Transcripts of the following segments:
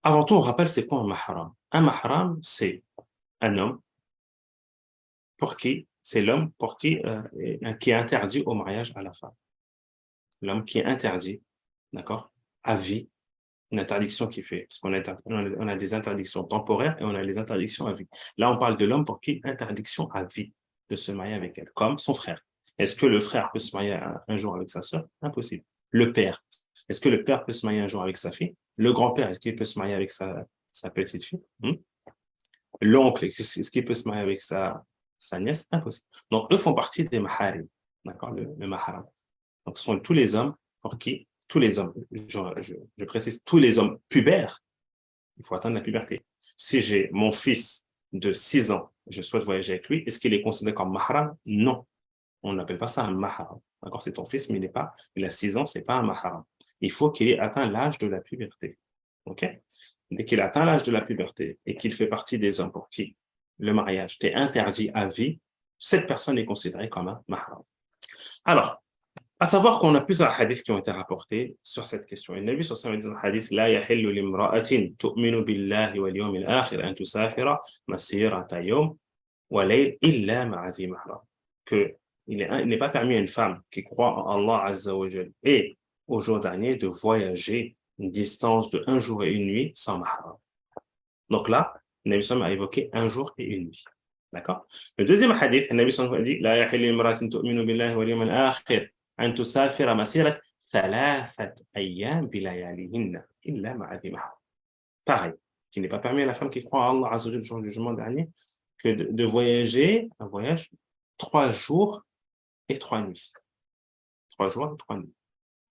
Avant tout, on rappelle c'est quoi un mahram. Un mahram, c'est un homme pour qui, c'est l'homme pour qui est interdit au mariage à la femme. L'homme qui est interdit, d'accord, à vie, une interdiction qui fait, parce on a des interdictions temporaires et on a les interdictions à vie. Là, on parle de l'homme pour qui interdiction à vie de se marier avec elle, comme son frère. Est-ce que le frère peut se marier un jour avec sa sœur? Impossible. Le père. Est-ce que le père peut se marier un jour avec sa fille? Le grand-père, est-ce qu'il peut se marier avec sa petite fille? L'oncle, est-ce qu'il peut se marier avec sa nièce? Impossible. Donc, eux font partie des maharim. D'accord, le mahram. Donc, ce sont tous les hommes pour qui, tous les hommes, je précise, tous les hommes pubères, il faut atteindre la puberté. Si j'ai mon fils de 6 ans, je souhaite voyager avec lui, est-ce qu'il est considéré comme mahram? Non. On n'appelle pas ça un mahram. D'accord, c'est ton fils, mais il a 6 ans, c'est pas un mahram. Il faut qu'il ait atteint l'âge de la puberté. OK? Dès qu'il atteint l'âge de la puberté et qu'il fait partie des hommes pour qui le mariage est interdit à vie, cette personne est considérée comme un mahram. Alors, à savoir qu'on a plusieurs hadiths qui ont été rapportés sur cette question. Et le Nabi sallallahu alayhi wa sallam dit dans le hadith لا يحل لامرأة تؤمن بالله واليوم الآخر أن تسافر مسيرة يوم وليل إلا مع ذي محرم. Que il n'est pas permis à une femme qui croit en Allah Azza wa Jal et au jour dernier de voyager une distance de 1 jour et 1 nuit sans mahram. Donc là, le Nabi sallallahu alayhi wa sallam a évoqué 1 jour et 1 nuit. D'accord? Le deuxième hadith, le Nabi sallallahu alayhi wa sallam dit لا يحل لامرأة تؤمن بالله واليوم الآخر أن تسافر مسيرة 3 أيام بلياليهن إلا مع ذي محرم. Pareil, qu'il n'est pas permis à la femme qui croit en Allah Azza wa Jal, le jour du jugement dernier, que de voyager un voyage 3 jours et 3 nuits. 3 jours et 3 nuits.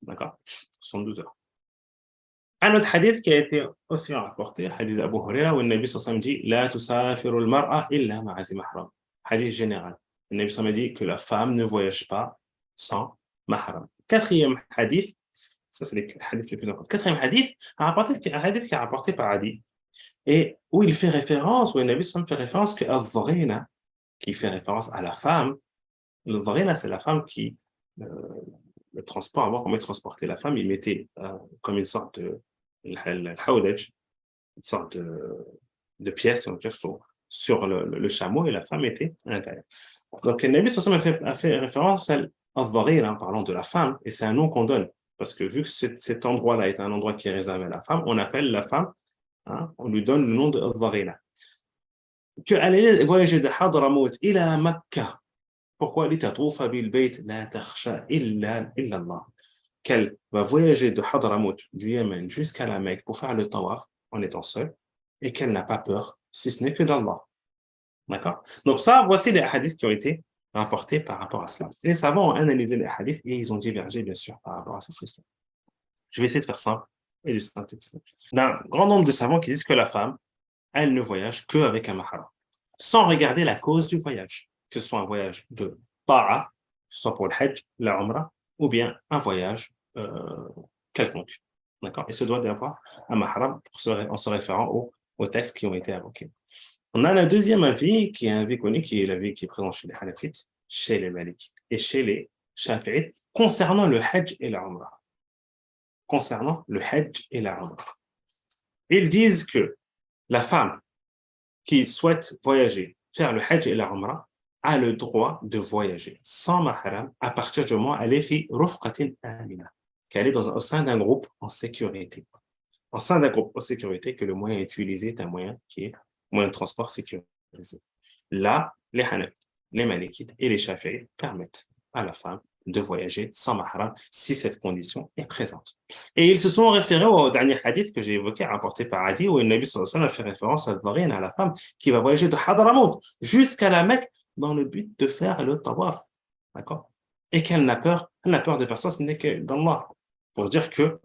D'accord? 72 heures. Un autre hadith qui a été aussi rapporté, hadith d'Abu Huraira, où le Nabi sallallahu alayhi wa sallam dit لا تسافر المرأة إلا مع ذي محرم. Hadith général. Le Nabi sallallahu alayhi wa sallam dit que la femme ne voyage pas sans mahram. Quatrième hadith, ça c'est les hadiths les plus importants. Quatrième hadith, un hadith qui est rapporté par Adi, et où il fait référence, où le Nabi sallallahu alayhi wa sallam fait référence que al-dharina, qui fait référence à la femme, le dharina c'est la femme qui, le transport, avant comment il transportait la femme, il mettait comme une sorte de الحودج, une sorte de pièce sur le chameau et la femme était à l'intérieur. Donc, le Nabi sallallahu alayhi wa sallam a fait référence à al-dharir en parlant de la femme, et c'est un nom qu'on donne, parce que vu que cet endroit-là est un endroit qui est réservé à la femme, on appelle la femme, on lui donne le nom de al-dharir. Qu'elle allait voyager de Hadramaut ila Makkah. Pourquoi? لتطوف بالبيت لا تخشى إلا الله. Qu'elle va voyager de Hadramaut, du Yémen, jusqu'à la Mecque pour faire le tawaf en étant seule, et qu'elle n'a pas peur, si ce n'est que d'Allah. D'accord? Donc ça, voici les hadiths qui ont été rapportés par rapport à cela. Les savants ont analysé les hadiths et ils ont divergé, bien sûr, par rapport à cette question. Je vais essayer de faire simple et de synthétiser. D'un grand nombre de savants qui disent que la femme, elle ne voyage qu'avec un mahram, sans regarder la cause du voyage, que ce soit un voyage de ta'a, que ce soit pour le hajj, la umrah, ou bien un voyage quelconque. D'accord? Et se doit d'avoir un mahram en se référant aux textes qui ont été invoqués. On a le deuxième avis, qui est un avis connu, qui est l'avis qui est présent chez les Hanafites, chez les Malikites et chez les Shafi'ites, concernant le hajj et la umrah. Concernant le hajj et la umrah. Ils disent que la femme qui souhaite voyager, faire le hajj et la umrah, a le droit de voyager sans mahram à partir du moment où elle est fi rufqatin amina, qu'elle est au sein d'un groupe en sécurité. Au sein d'un groupe en sécurité, que le moyen utilisé est un moyen qui est moyen de transport sécurisé. Là, les Hanafites, les Malikites et les Shafi'ites permettent à la femme de voyager sans mahram si cette condition est présente. Et ils se sont référés au dernier hadith que j'ai évoqué, rapporté par Adi, où le Nabi sallallahu alayhi wa sallam a fait référence à la femme qui va voyager de Hadramaut jusqu'à la Mecque dans le but de faire le tawaf. D'accord? Et qu'elle n'a peur de personne, ce n'est que d'Allah. Pour dire que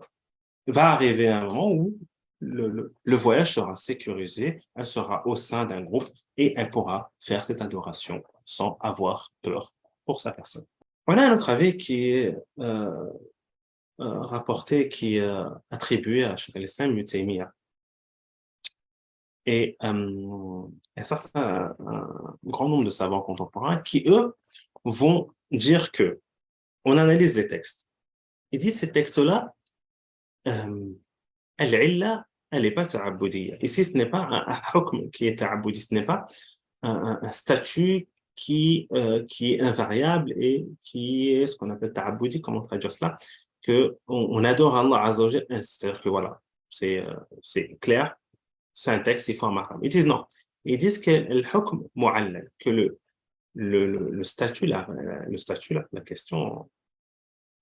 va arriver un moment où le voyage sera sécurisé, elle sera au sein d'un groupe et elle pourra faire cette adoration sans avoir peur pour sa personne. On a un autre avis qui est rapporté, qui est attribué à Cheikh al-Islam Ibn Taymiyyah. Et un grand nombre de savants contemporains qui, eux, vont dire que, on analyse les textes. Ils disent ces textes-là, al-illa elle n'est pas ta'aboudiyya. Ici, ce n'est pas un hukm qui est ta'aboudi, ce n'est pas un statut qui est invariable et qui est ce qu'on appelle ta'aboudi, comment traduire cela, que on adore Allah Azza wa Jal, c'est-à-dire que voilà, c'est clair, c'est un texte, il faut un mahram. Ils disent non. Ils disent que le hukm mu'allal, que le statut, la question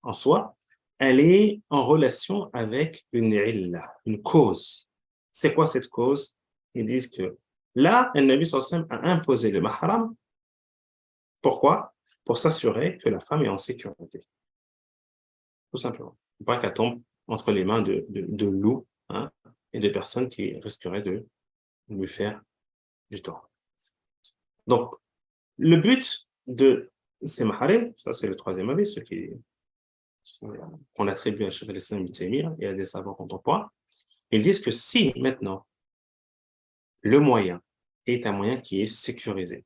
en soi, elle est en relation avec une illa, une cause. C'est quoi cette cause? Ils disent que là, le Nabi sallallahu alayhi wa sallam a imposé le mahram. Pourquoi? Pour s'assurer que la femme est en sécurité. Tout simplement. Pas qu'elle tombe entre les mains de loups, hein, et de personnes qui risqueraient de lui faire du tort. Donc, le but de ces maharim, ça c'est le troisième avis, ce qu'on attribue à Cheikh al-Islam ibn Taymiyyah et à des savants contemporains, ils disent que si maintenant le moyen est un moyen qui est sécurisé,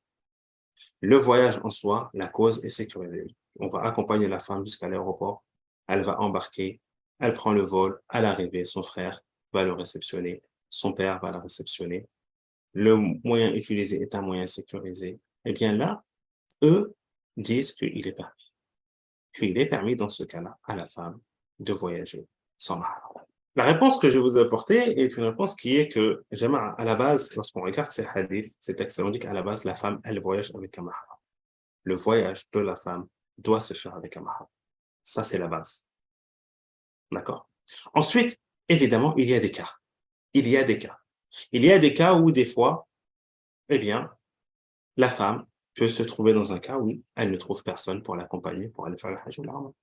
le voyage en soi, la cause est sécurisée. On va accompagner la femme jusqu'à l'aéroport, elle va embarquer, elle prend le vol, à l'arrivée, son frère va le réceptionner, son père va la réceptionner, le moyen utilisé est un moyen sécurisé. Eh bien là, eux disent qu'il est permis dans ce cas-là à la femme de voyager sans mahram. La réponse que je vous ai apportée est une réponse qui est que, à la base, lorsqu'on regarde ces hadiths, ces textes, on dit qu'à la base, la femme, elle voyage avec un mahram. Le voyage de la femme doit se faire avec un mahram. Ça, c'est la base. D'accord? Ensuite, évidemment, il y a des cas. Il y a des cas. Il y a des cas où, des fois, eh bien, la femme peut se trouver dans un cas où elle ne trouve personne pour l'accompagner, pour aller faire le hajj ou l'umrah.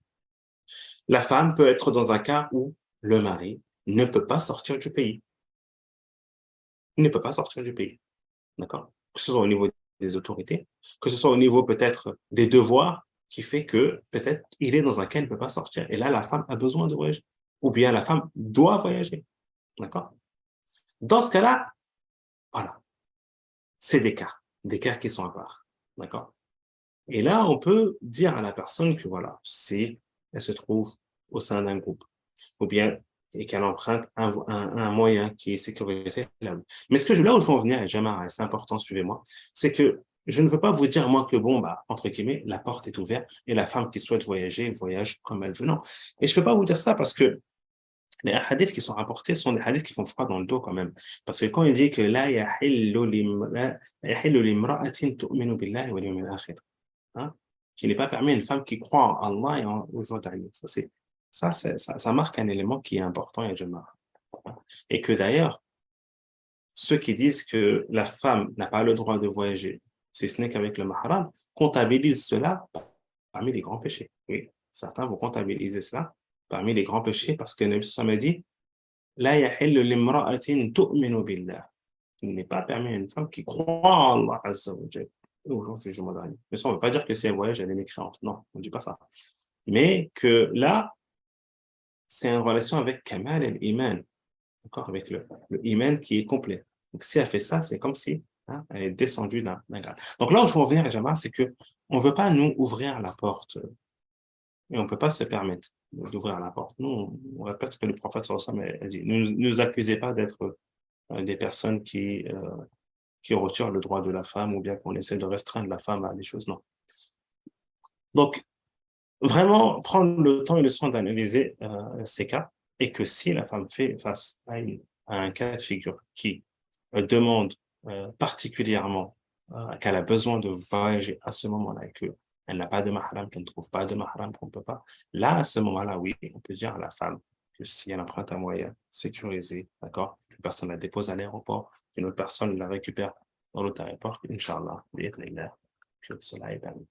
La femme peut être dans un cas où le mari ne peut pas sortir du pays. Il ne peut pas sortir du pays. D'accord? Que ce soit au niveau des autorités, que ce soit au niveau peut-être des devoirs, qui fait que peut-être il est dans un cas, il ne peut pas sortir. Et là, la femme a besoin de voyager. Ou bien la femme doit voyager. D'accord? Dans ce cas-là, voilà, c'est des cas qui sont à part. D'accord? Et là, on peut dire à la personne que voilà, si elle se trouve au sein d'un groupe, ou bien et qu'elle emprunte un moyen qui est sécurisé. Mais là où je veux en venir, et jamais, c'est important, suivez-moi, c'est que je ne veux pas vous dire, moi, que bon, bah, entre guillemets, la porte est ouverte et la femme qui souhaite voyager, voyage comme elle veut. Non. Et je ne peux pas vous dire ça parce que les hadiths qui sont rapportés sont des hadiths qui font froid dans le dos quand même. Parce que quand il dit que la yahillu limra'atin tu'minu billahi wal yawmil akhir, hein, qu'il n'est pas permis à une femme qui croit en Allah et au jour dernier. Ça marque un élément qui est important et et que d'ailleurs, ceux qui disent que la femme n'a pas le droit de voyager, si ce n'est qu'avec le mahram, comptabilisent cela parmi les grands péchés. Oui, certains vont comptabiliser cela parmi les grands péchés parce que Nabi Sallallahu alayhi wa sallam a dit La yahillu limra'atin tu'minu billah. Il n'est pas permis à une femme qui croit en Allah Azza wa Jal au jour du jugement dernier. Mais ça, on ne veut pas dire que si elle voyage, elle est mécréante. Non, on ne dit pas ça. Mais que là, c'est en relation avec Kamal et l'Iman, d'accord, avec le Iman qui est complet. Donc, si elle fait ça, c'est comme si hein, elle est descendue d'un grade. Donc là où je veux en venir, Jamal, c'est que on ne veut pas nous ouvrir la porte et on ne peut pas se permettre d'ouvrir la porte. Nous, on répète ce que le prophète sallallahu alayhi wa sallam a dit. Ne nous accusez pas d'être des personnes qui retirent le droit de la femme ou bien qu'on essaie de restreindre la femme à des choses. Non. Donc, vraiment prendre le temps et le soin d'analyser ces cas et que si la femme fait face à un cas de figure qui demande particulièrement qu'elle a besoin de voyager à ce moment-là et qu'elle n'a pas de mahram, qu'elle ne trouve pas de mahram, qu'on ne peut pas, là, à ce moment-là, oui, on peut dire à la femme que si elle emprunte un moyen sécurisé, d'accord, qu'une personne la dépose à l'aéroport, qu'une autre personne la récupère dans l'autre aéroport, Inch'Allah, que cela est permis.